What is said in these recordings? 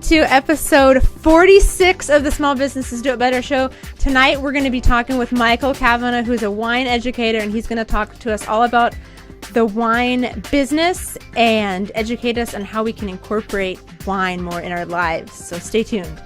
to episode 46 of the Small Businesses Do It Better show. Tonight we're going to be talking with Michael Cavanagh, who's a wine educator, and he's going to talk to us all about the wine business and educate us on how we can incorporate wine more in our lives. So stay tuned.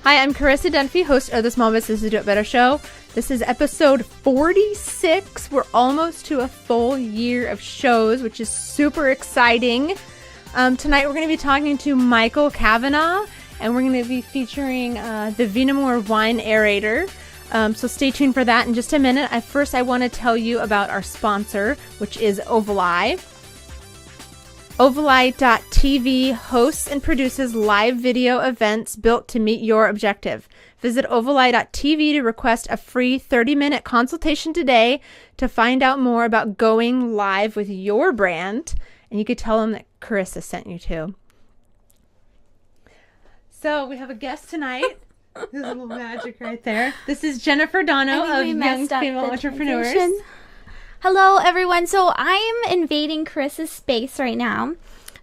Hi, I'm Carissa Dunphy, host of the Small Businesses Do It Better show. This is episode 46. We're almost to a full year of shows, which is super exciting. Tonight we're going to be talking to Michael Cavanagh, and we're going to be featuring the Vinamore wine aerator. So stay tuned for that in just a minute. First, I want to tell you about our sponsor, which is Ovali. Ovali.tv hosts and produces live video events built to meet your objective. Visit Ovali.tv to request a free 30-minute consultation today to find out more about going live with your brand. And you could tell them that Carissa sent you too. So we have a guest tonight. There's a little magic right there. This is Jennifer Donogh of Young Female Entrepreneurs. Hello, everyone. So I'm invading Carissa's space right now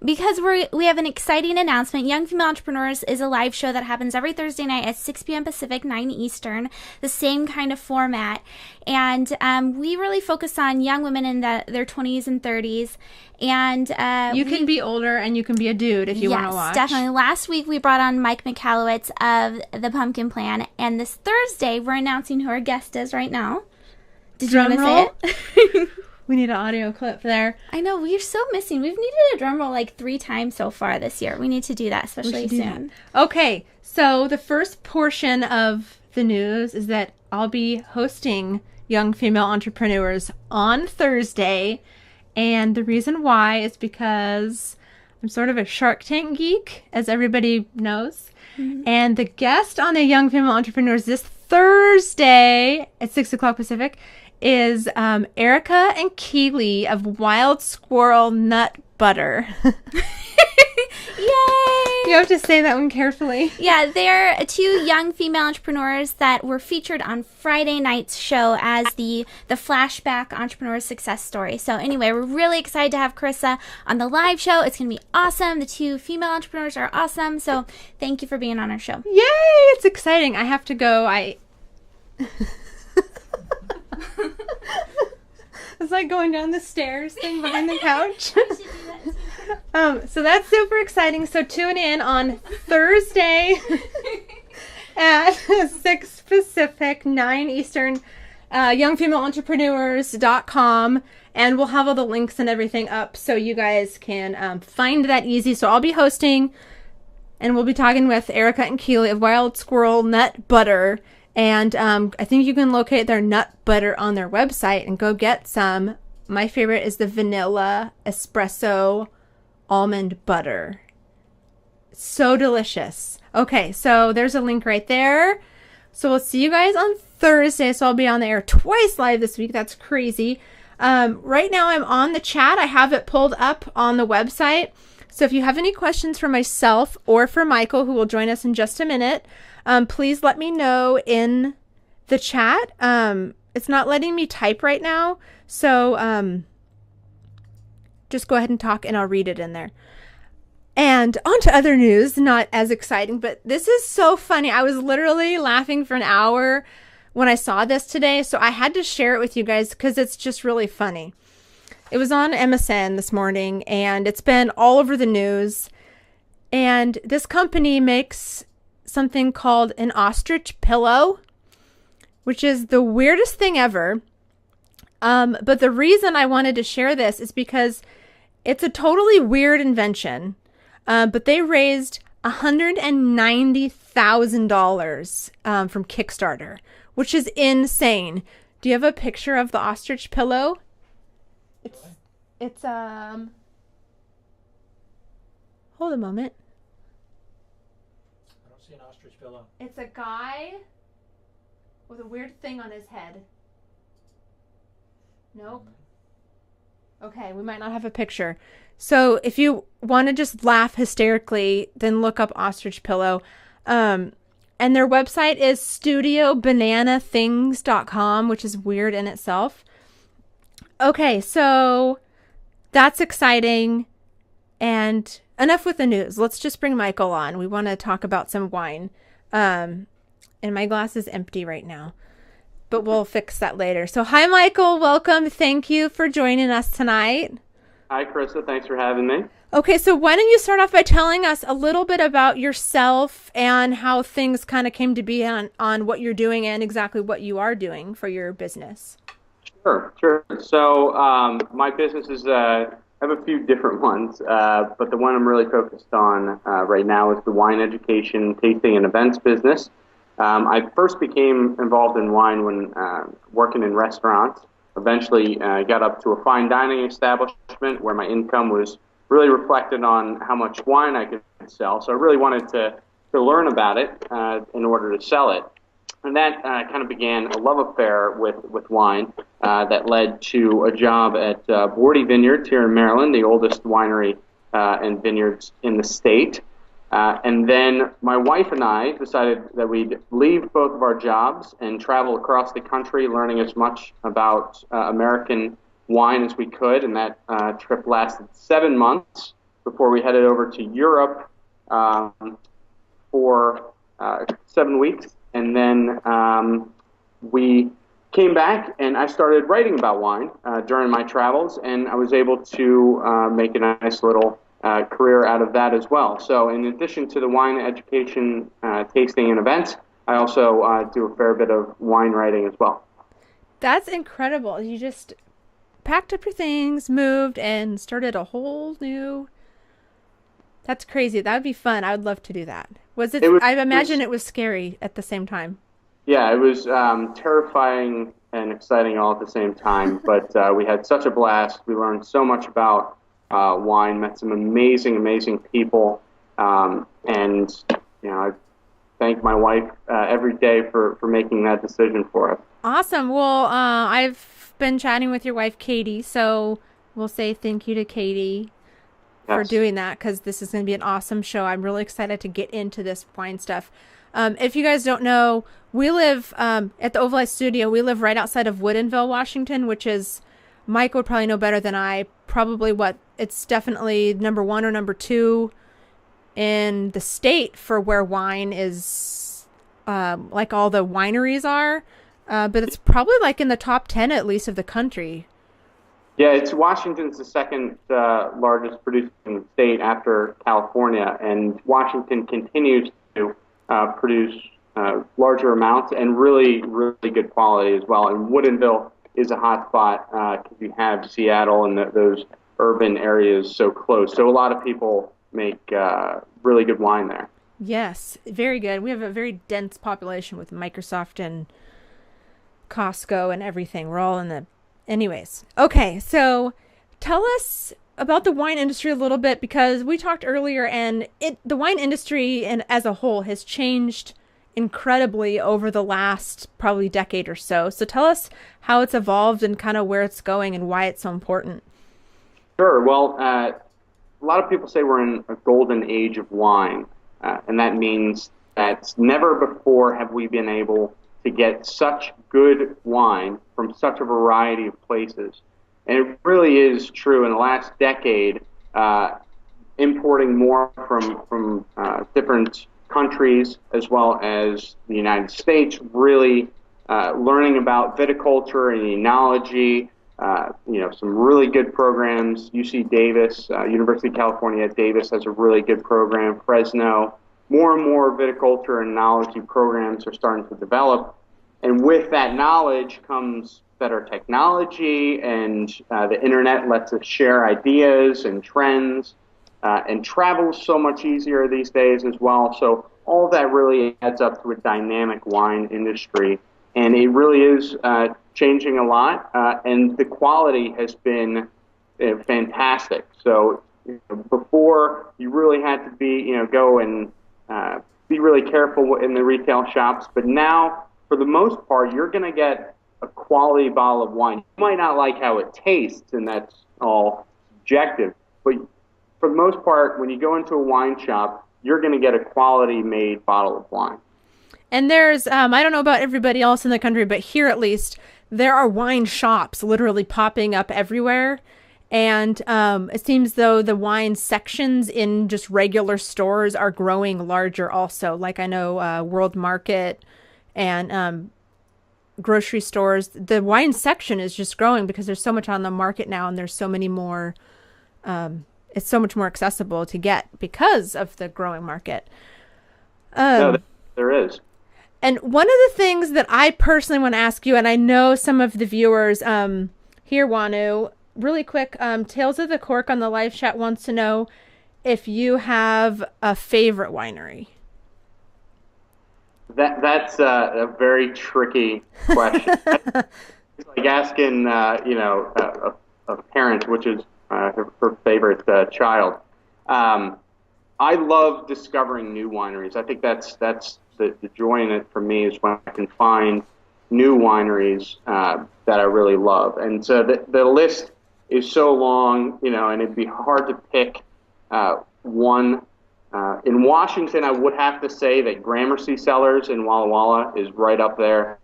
because we have an exciting announcement. Young Female Entrepreneurs is a live show that happens every Thursday night at 6 p.m. Pacific, 9 Eastern, the same kind of format. And we really focus on young women in their 20s and 30s. And you can be older and you can be a dude if you want to watch. Yes, definitely. Last week we brought on Mike Michalowicz of The Pumpkin Plan. And this Thursday we're announcing who our guest is right now. Did you want to say it? We need an audio clip there. I know, we're so missing. We've needed a drum roll like 3 times so far this year. We need to do that, especially soon. Okay, so the first portion of the news is that I'll be hosting Young Female Entrepreneurs on Thursday. And the reason why is because I'm sort of a Shark Tank geek, as everybody knows. Mm-hmm. And the guest on the Young Female Entrepreneurs this Thursday at 6 o'clock Pacific is Erica and Keely of Wild Squirrel Nut Butter. Yay! You have to say that one carefully. Yeah, they're 2 young female entrepreneurs that were featured on Friday night's show as the flashback entrepreneur success story. So anyway, we're really excited to have Carissa on the live show. It's going to be awesome. The 2 female entrepreneurs are awesome. So thank you for being on our show. Yay! It's exciting. I have to go. It's like going down the stairs thing behind the couch. I should do that too. So that's super exciting. So tune in on Thursday at 6 Pacific, 9 Eastern, youngfemaleentrepreneurs.com, and we'll have all the links and everything up so you guys can find that easy. So I'll be hosting, and we'll be talking with Erica and Keely of Wild Squirrel Nut Butter. And I think you can locate their nut butter on their website and go get some. My favorite is the vanilla espresso almond butter. So delicious. Okay, so there's a link right there. So we'll see you guys on Thursday. So I'll be on the air twice live this week. That's crazy. Right now I'm on the chat. I have it pulled up on the website. So if you have any questions for myself or for Michael, who will join us in just a minute, please let me know in the chat. It's not letting me type right now, so just go ahead and talk and I'll read it in there. And on to other news, not as exciting, but this is so funny. I was literally laughing for an hour when I saw this today, so I had to share it with you guys because it's just really funny. It was on MSN this morning, and it's been all over the news. And this company makes something called an ostrich pillow, which is the weirdest thing ever. But the reason I wanted to share this is because it's a totally weird invention. But they raised $190,000 from Kickstarter, which is insane. Do you have a picture of the ostrich pillow? It's hold a moment. an ostrich pillow. It's a guy with a weird thing on his head. Nope. Okay, we might not have a picture. So if you want to just laugh hysterically, then look up ostrich pillow. And their website is studiobananathings.com, which is weird in itself. Okay, so that's exciting. And enough with the news. Let's just bring Michael on. We want to talk about some wine. And my glass is empty right now, but we'll fix that later. So hi, Michael. Welcome. Thank you for joining us tonight. Hi, Carissa. Thanks for having me. Okay, so why don't you start off by telling us a little bit about yourself and how things kind of came to be on what you're doing and exactly what you are doing for your business. Sure. So my business is, I have a few different ones, but the one I'm really focused on right now is the wine education, tasting, and events business. I first became involved in wine when working in restaurants. Eventually got up to a fine dining establishment where my income was really reflected on how much wine I could sell. So I really wanted to learn about it in order to sell it. And that kind of began a love affair with wine that led to a job at Bordy Vineyards here in Maryland, the oldest winery and vineyards in the state. And then my wife and I decided that we'd leave both of our jobs and travel across the country, learning as much about American wine as we could. And that trip lasted 7 months before we headed over to Europe for 7 weeks. And then we came back, and I started writing about wine during my travels, and I was able to make a nice little career out of that as well. So in addition to the wine education, tasting, and events, I also do a fair bit of wine writing as well. That's incredible. You just packed up your things, moved, and started a whole new... That's crazy. That would be fun. I would love to do that. I imagine it was scary at the same time. Yeah, it was terrifying and exciting all at the same time. But we had such a blast. We learned so much about wine, met some amazing people. And, I thank my wife every day for making that decision for us. Awesome. Well, I've been chatting with your wife, Katie, so we'll say thank you to Katie for doing that, because this is going to be an awesome show. I'm really excited to get into this wine stuff. If you guys don't know, we live at the Oval Eye Studio. We live right outside of Woodinville, Washington, which is, Mike would probably know better than I, probably it's definitely number 1 or number 2 in the state for where wine is, like all the wineries are. But it's probably like in the top 10 at least of the country. Yeah, Washington's the second largest producing state after California, and Washington continues to produce larger amounts and really good quality as well. And Woodinville is a hot spot because you have Seattle and those urban areas so close. So a lot of people make really good wine there. Yes, very good. We have a very dense population with Microsoft and Costco and everything. We're all in the... Anyways, okay, so tell us about the wine industry a little bit, because we talked earlier, and the wine industry and as a whole has changed incredibly over the last probably decade or so. So tell us how it's evolved and kind of where it's going and why it's so important. Sure. Well, a lot of people say we're in a golden age of wine, and that means that never before have we been able to get such good wine from such a variety of places. And it really is true. In the last decade, importing more from different countries as well as the United States, really learning about viticulture and enology, some really good programs. UC Davis, University of California at Davis has a really good program. Fresno, more and more viticulture and enology programs are starting to develop. And with that knowledge comes better technology, and the internet lets us share ideas and trends, and travel is so much easier these days as well. So all of that really adds up to a dynamic wine industry, and it really is changing a lot, and the quality has been fantastic. So before, you really had to be, go and be really careful in the retail shops. But now, for the most part, you're going to get a quality bottle of wine. You might not like how it tastes, and that's all subjective. But for the most part, when you go into a wine shop, you're going to get a quality made bottle of wine. And there's, I don't know about everybody else in the country, but here at least, there are wine shops literally popping up everywhere. And it seems though the wine sections in just regular stores are growing larger also. Like I know World Market and grocery stores, the wine section is just growing because there's so much on the market now, and there's so many more, it's so much more accessible to get because of the growing market. No, there is. And one of the things that I personally want to ask you, and I know some of the viewers here want to, really quick, Tales of the Cork on the live chat wants to know if you have a favorite winery. That's a very tricky question. It's like asking, a parent, which is her favorite child. I love discovering new wineries. I think that's the joy in it for me, is when I can find new wineries that I really love. And so the list is so long, and it'd be hard to pick one. In Washington, I would have to say that Gramercy Cellars in Walla Walla is right up there.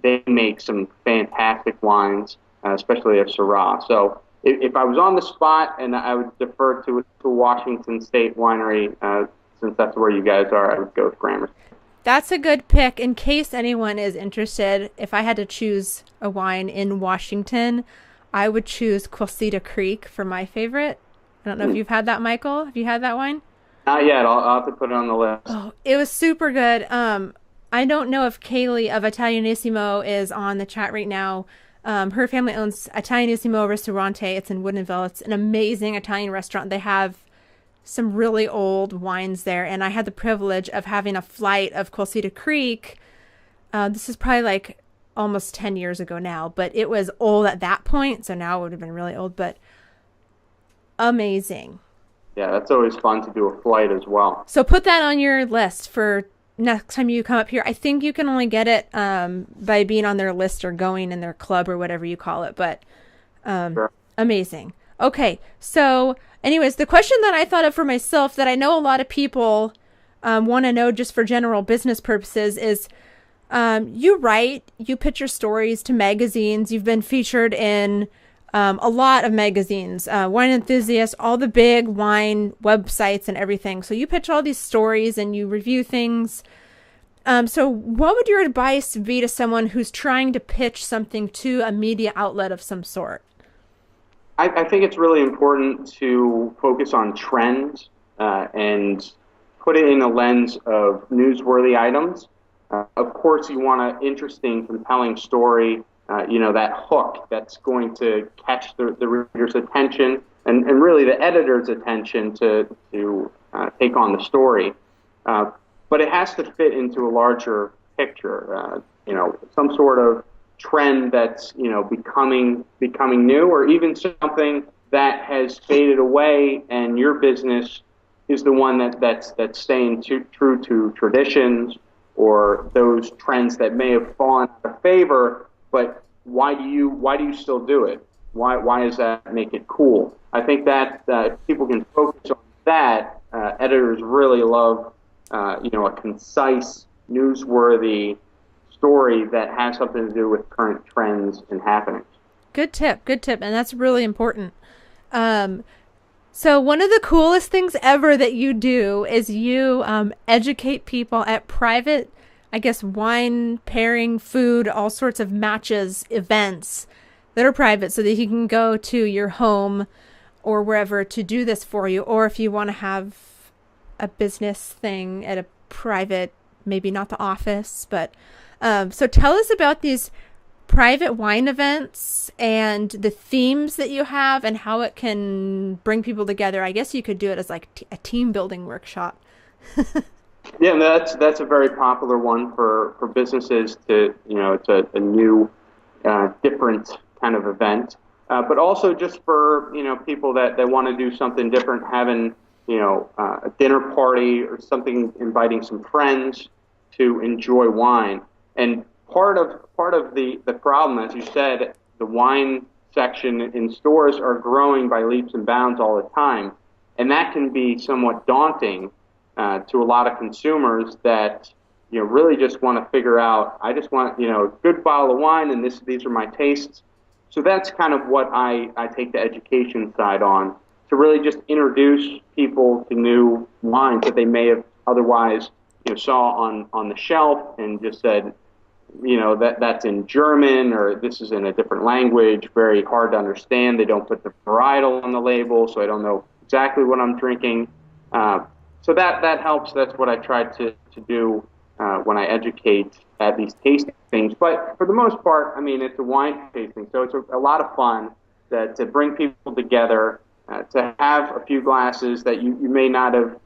They make some fantastic wines, especially a Syrah. So if I was on the spot, and I would defer to a Washington State winery, since that's where you guys are, I would go with Gramercy. That's a good pick. In case anyone is interested, if I had to choose a wine in Washington, I would choose Quilceda Creek for my favorite. I don't know if you've had that, Michael. Have you had that wine? Not yet. I'll have to put it on the list. Oh, it was super good. I don't know if Kaylee of Italianissimo is on the chat right now. Her family owns Italianissimo Ristorante. It's in Woodinville. It's an amazing Italian restaurant. They have some really old wines there, and I had the privilege of having a flight of Quilceda Creek. This is probably like almost 10 years ago now, but it was old at that point, so now it would have been really old, but amazing. Yeah, that's always fun to do a flight as well. So put that on your list for next time you come up here. I think you can only get it by being on their list or going in their club or whatever you call it, but Sure. Amazing. Okay, so anyways, the question that I thought of for myself that I know a lot of people want to know just for general business purposes is, you write, you pitch your stories to magazines. You've been featured in a lot of magazines, Wine Enthusiast, all the big wine websites and everything. So you pitch all these stories and you review things. So what would your advice be to someone who's trying to pitch something to a media outlet of some sort? I think it's really important to focus on trends and put it in a lens of newsworthy items. Of course, you want an interesting, compelling story, that hook that's going to catch the reader's attention and really the editor's attention to take on the story. But it has to fit into a larger picture, some sort of trend that's becoming new, or even something that has faded away, and your business is the one that's staying true to traditions or those trends that may have fallen out of favor. But why do you still do it? Why does that make it cool? I think that people can focus on that. Editors really love a concise, newsworthy story that has something to do with current trends and happenings. Good tip, and that's really important. So one of the coolest things ever that you do is you educate people at private, I guess, wine pairing, food, all sorts of matches, events that are private, so that you can go to your home or wherever to do this for you. Or if you want to have a business thing at a private, maybe not the office, but so tell us about these private wine events and the themes that you have and how it can bring people together. I guess you could do it as like a team building workshop. Yeah, that's a very popular one for businesses to, it's a new, different kind of event. But also just for, people that want to do something different, having a dinner party or something, inviting some friends to enjoy wine. And part of the problem, as you said, the wine section in stores are growing by leaps and bounds all the time, and that can be somewhat daunting to a lot of consumers that really just want to figure out. I just want a good bottle of wine, and these are my tastes. So that's kind of what I take the education side on, to really just introduce people to new wines that they may have otherwise saw on the shelf and just said, that's in German, or this is in a different language, very hard to understand. They don't put the varietal on the label, so I don't know exactly what I'm drinking. So that helps. That's what I try to do when I educate at these tastings. But for the most part, I mean, it's a wine tasting, so it's a lot of fun to bring people together, to have a few glasses that you may not have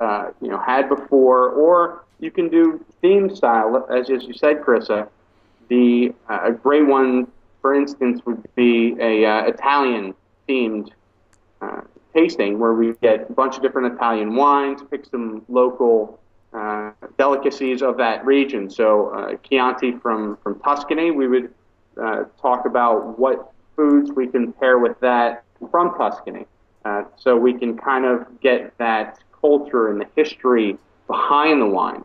had before, or you can do theme style, as you said, Carissa. A great one, for instance, would be a Italian themed tasting, where we get a bunch of different Italian wines, pick some local delicacies of that region. So Chianti from Tuscany, we would talk about what foods we can pair with that from Tuscany. So we can kind of get that culture and the history behind the wine.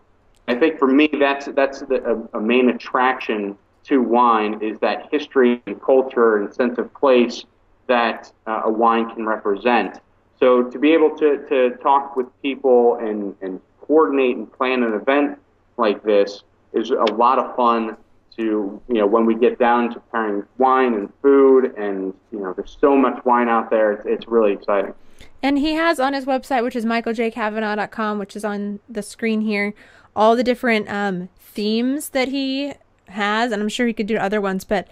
I think for me, that's a main attraction to wine, is that history and culture and sense of place that a wine can represent. So to be able to talk with people and coordinate and plan an event like this is a lot of fun. To when we get down to pairing wine and food, and there's so much wine out there, it's really exciting. And he has on his website, which is michaeljcavanagh.com, which is on the screen here, all the different themes that he has, and I'm sure he could do other ones, but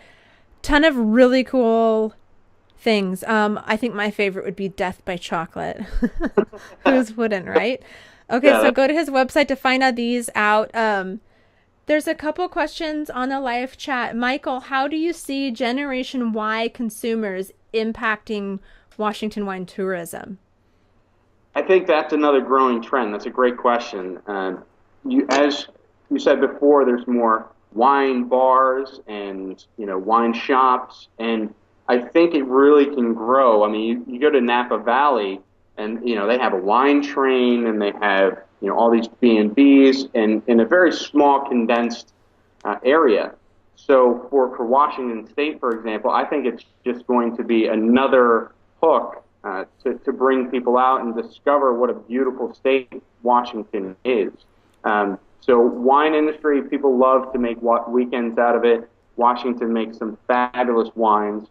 ton of really cool things. I think my favorite would be Death by Chocolate. Who's wouldn't, right? Okay, yeah, so go to his website to find out these out. There's a couple questions on the live chat. Michael, how do you see Generation Y consumers impacting Washington wine tourism? I think that's another growing trend. That's a great question. As you said before, there's more wine bars and wine shops, and I think it really can grow. I mean, you go to Napa Valley, and they have a wine train, and they have all these B&Bs in a very small, condensed area. So for Washington State, for example, I think it's just going to be another hook to bring people out and discover what a beautiful state Washington is. So wine industry, people love to make weekends out of it. Washington makes some fabulous wines.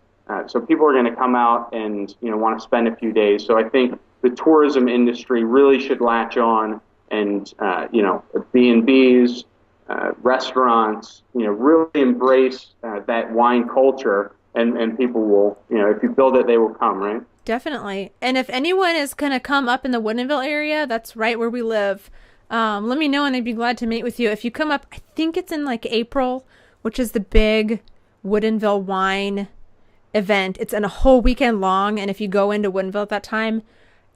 So people are going to come out and want to spend a few days. So I think the tourism industry really should latch on, and B&Bs, restaurants, really embrace that wine culture, and people will, if you build it, they will come, right? Definitely. And if anyone is going to come up in the Woodinville area, that's right where we live. Let me know, and I'd be glad to meet with you. If you come up, I think it's in like April, which is the big Woodinville wine event. It's in a whole weekend long, and if you go into Woodinville at that time,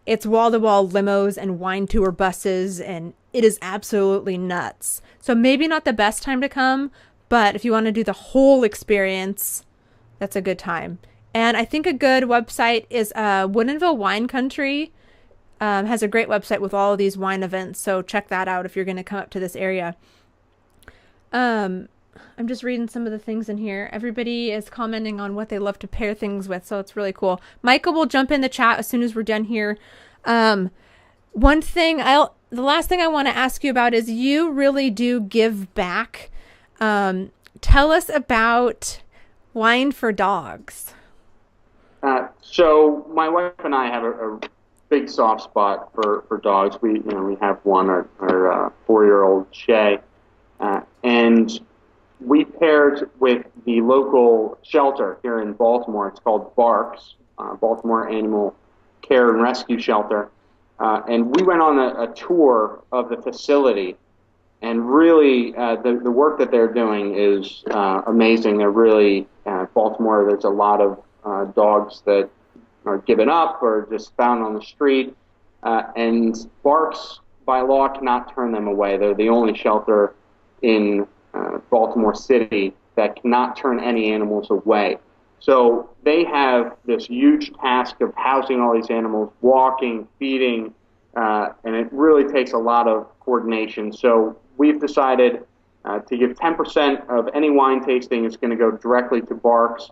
it's wall-to-wall limos and wine tour buses, and it is absolutely nuts. So maybe not the best time to come, but if you want to do the whole experience, that's a good time. And I think a good website is Woodinville Wine Country. Has a great website with all of these wine events, so check that out if you're going to come up to this area. I'm just reading some of the things in here. Everybody is commenting on what they love to pair things with, so it's really cool. Michael will jump in the chat as soon as we're done here. The last thing I want to ask you about is you really do give back. Tell us about Wine for Dogs. So my wife and I have a big soft spot for dogs. We have one, our 4-year-old Shay, and we paired with the local shelter here in Baltimore. It's called BARCS, Baltimore Animal Care and Rescue Shelter, and we went on a tour of the facility. And really, the work that they're doing is amazing. They're really Baltimore. There's a lot of dogs that are given up or just found on the street, and Barks, by law, cannot turn them away. They're the only shelter in Baltimore City that cannot turn any animals away. So they have this huge task of housing all these animals, walking, feeding, and it really takes a lot of coordination. So we've decided to give 10% of any wine tasting is going to go directly to Barks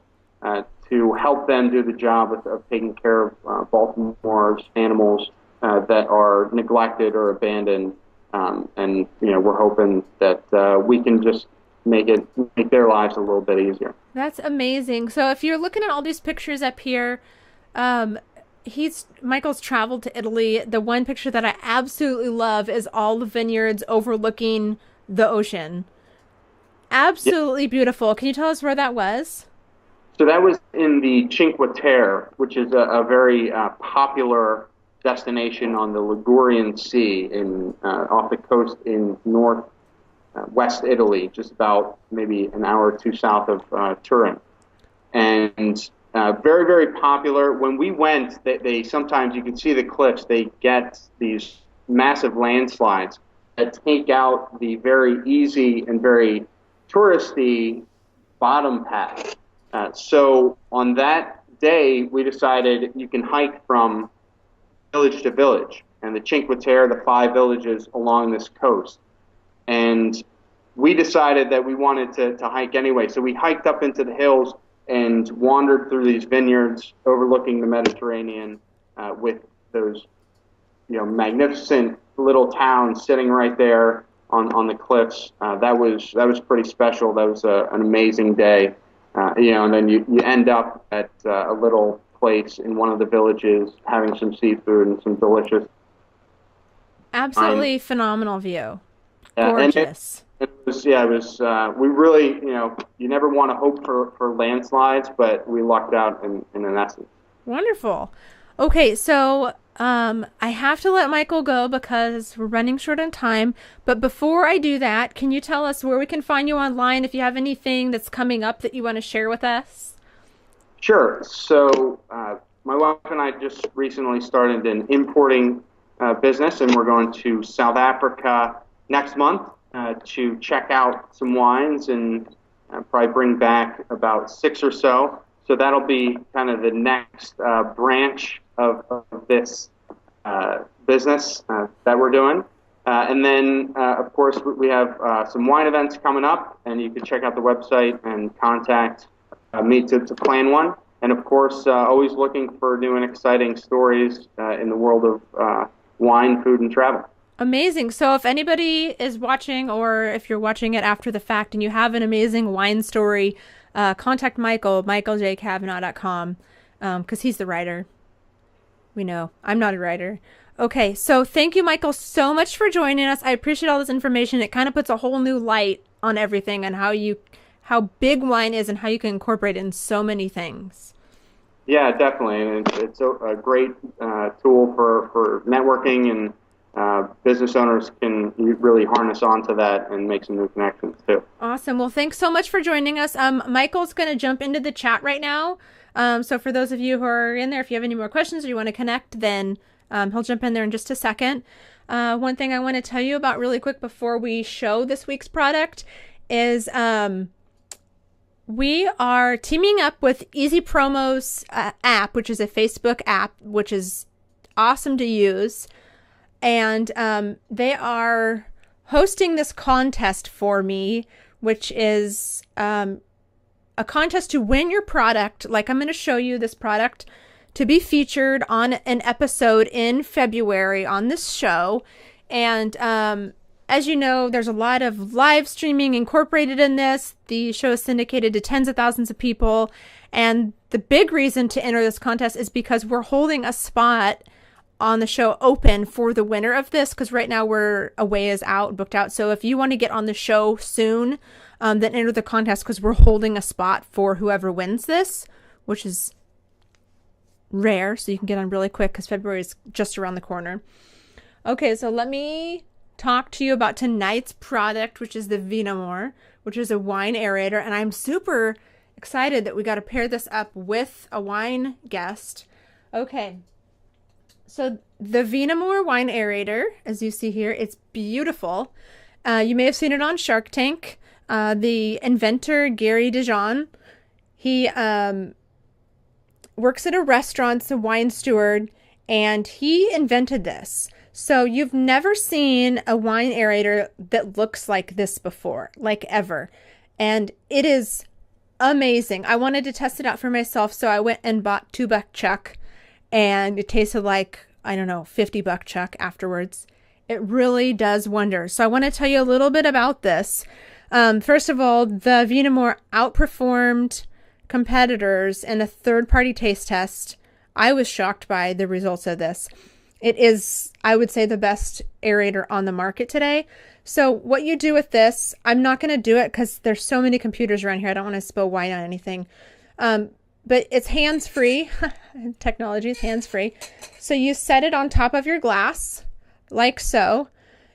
to help them do the job of taking care of Baltimore's animals that are neglected or abandoned. And we're hoping that we can just make their lives a little bit easier. That's amazing. So if you're looking at all these pictures up here, Michael's traveled to Italy. The one picture that I absolutely love is all the vineyards overlooking the ocean. Absolutely beautiful. Can you tell us where that was? So that was in the Cinque Terre, which is a very popular destination on the Ligurian Sea off the coast in northwest Italy, just about maybe an hour or two south of Turin. And very, very popular. When we went, they sometimes, you can see the cliffs, they get these massive landslides that take out the very easy and very touristy bottom path. So on that day, we decided you can hike from village to village, and the Cinque Terre, the 5 villages along this coast. And we decided that we wanted to hike anyway, so we hiked up into the hills and wandered through these vineyards overlooking the Mediterranean with those magnificent little towns sitting right there on the cliffs. That was pretty special. That was an amazing day. And then you end up at a little place in one of the villages having some seafood and some delicious. Absolutely phenomenal view. Gorgeous. It was. We really, you never want to hope for landslides, but we lucked out in an essence. Wonderful. Okay, so I have to let Michael go because we're running short on time. But before I do that, can you tell us where we can find you online if you have anything that's coming up that you want to share with us? Sure. So my wife and I just recently started an importing business, and we're going to South Africa next month to check out some wines and probably bring back about 6 or so. So that'll be kind of the next branch of this business that we're doing. And then, of course, we have some wine events coming up, and you can check out the website and contact me to plan one. And, of course, always looking for new and exciting stories in the world of wine, food, and travel. Amazing. So if anybody is watching, or if you're watching it after the fact and you have an amazing wine story, contact Michael, michaeljcavanagh.com, because he's the writer. We know. I'm not a writer. Okay, so thank you, Michael, so much for joining us. I appreciate all this information. It kind of puts a whole new light on everything and how big wine is and how you can incorporate it in so many things. Yeah, definitely. And it's a great tool for networking, and business owners can really harness onto that and make some new connections too. Awesome. Well, thanks so much for joining us. Michael's going to jump into the chat right now. So for those of you who are in there, if you have any more questions or you want to connect, then he'll jump in there in just a second. One thing I want to tell you about really quick before we show this week's product is we are teaming up with Easy Promo's app, which is a Facebook app, which is awesome to use. And they are hosting this contest for me, which is a contest to win your product. Like, I'm going to show you this product to be featured on an episode in February on this show. And as you know, there's a lot of live streaming incorporated in this. The show is syndicated to tens of thousands of people. And the big reason to enter this contest is because we're holding a spot on the show open for the winner of this, because right now we're booked out. So if you want to get on the show soon, then enter the contest, because we're holding a spot for whoever wins this, which is rare. So you can get on really quick because February is just around the corner. Okay, so let me talk to you about tonight's product, which is the Vinomore, which is a wine aerator. And I'm super excited that we got to pair this up with a wine guest. Okay. So the Vinamore wine aerator, as you see here, it's beautiful. You may have seen it on Shark Tank. The inventor, Gary Dijon, he works at a restaurant, it's a wine steward, and he invented this. So you've never seen a wine aerator that looks like this before, like ever. And it is amazing. I wanted to test it out for myself, so I went and bought 2 buck chuck, and it tasted like, I don't know, 50 buck chuck afterwards. It really does wonders. So I want to tell you a little bit about this. First of all, the Vinamore outperformed competitors in a third-party taste test. I was shocked by the results of this. It is, I would say, the best aerator on the market today. So what you do with this, I'm not going to do it because there's so many computers around here. I don't want to spill wine on anything. But it's hands-free. Technology is hands-free. So you set it on top of your glass, like so.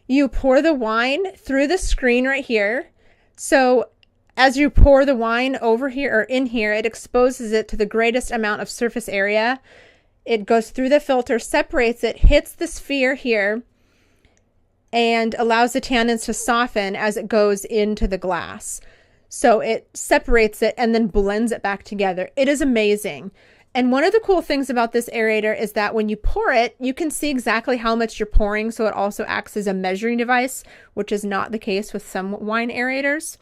You pour the wine through the screen right here. So as you pour the wine over here or in here, it exposes it to the greatest amount of surface area. It goes through the filter, separates it, hits the sphere here, and allows the tannins to soften as it goes into the glass. So it separates it and then blends it back together. It is amazing. And one of the cool things about this aerator is that when you pour it, you can see exactly how much you're pouring. So it also acts as a measuring device, which is not the case with some wine aerators.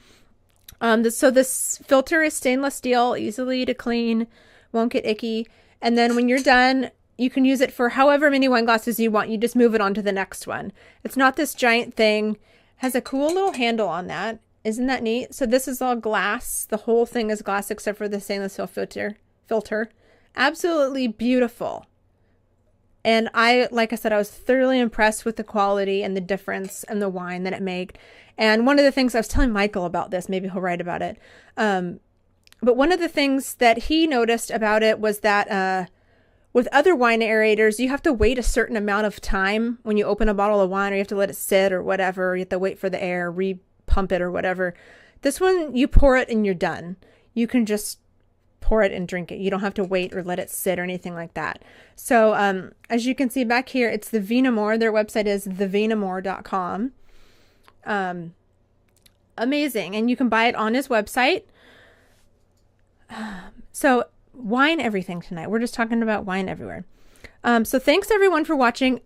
So this filter is stainless steel, easily to clean, won't get icky. And then when you're done, you can use it for however many wine glasses you want. You just move it on to the next one. It's not this giant thing. It has a cool little handle on that. Isn't that neat? So this is all glass. The whole thing is glass except for the stainless steel filter. Absolutely beautiful. And like I said, I was thoroughly impressed with the quality and the difference in the wine that it made. And one of the things I was telling Michael about this, maybe he'll write about it. But one of the things that he noticed about it was that with other wine aerators, you have to wait a certain amount of time when you open a bottle of wine, or you have to let it sit or whatever. You have to wait for the air, repump it or whatever. This one, you pour it and you're done. You can just pour it and drink it. You don't have to wait or let it sit or anything like that. So as you can see back here, it's the Vinamore. Their website is thevinamore.com. Amazing. And you can buy it on his website. So wine everything tonight. We're just talking about wine everywhere. So thanks everyone for watching.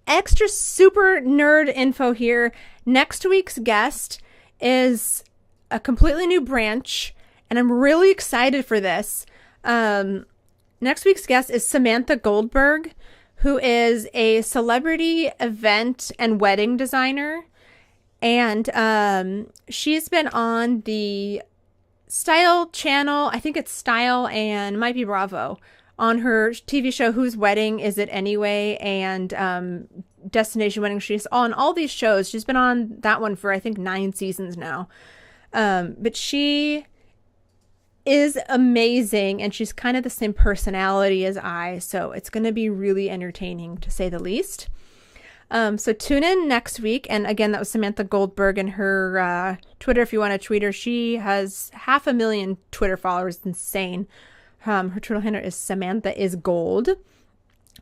Extra super nerd info here. Next week's guest is a completely new branch, and I'm really excited for this. Next week's guest is Samantha Goldberg, who is a celebrity event and wedding designer. And she's been on the Style channel. I think it's Style and might be Bravo, on her TV show Whose Wedding Is It Anyway, and Destination Wedding. She's on all these shows. She's been on that one for I think 9 seasons now. But she is amazing, and she's kind of the same personality as I, so it's going to be really entertaining to say the least. So tune in next week. And again, that was Samantha Goldberg, and her Twitter, if you want to tweet her, she has 500,000 Twitter followers. Insane. Her Twitter handle is Samantha is Gold.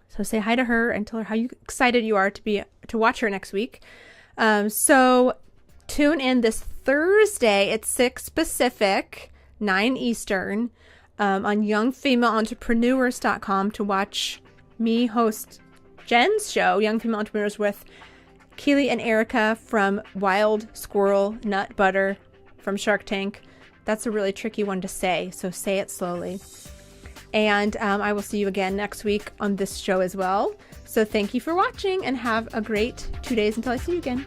So say hi to her and tell her how excited you are to watch her next week. So tune in this Thursday at 6 Pacific, 9 Eastern, on youngfemaleentrepreneurs.com to watch me host Jen's show, Young Female Entrepreneurs, with Keely and Erica from Wild Squirrel Nut Butter from Shark Tank. That's a really tricky one to say, so say it slowly. And I will see you again next week on this show as well. So thank you for watching, and have a great 2 days until I see you again.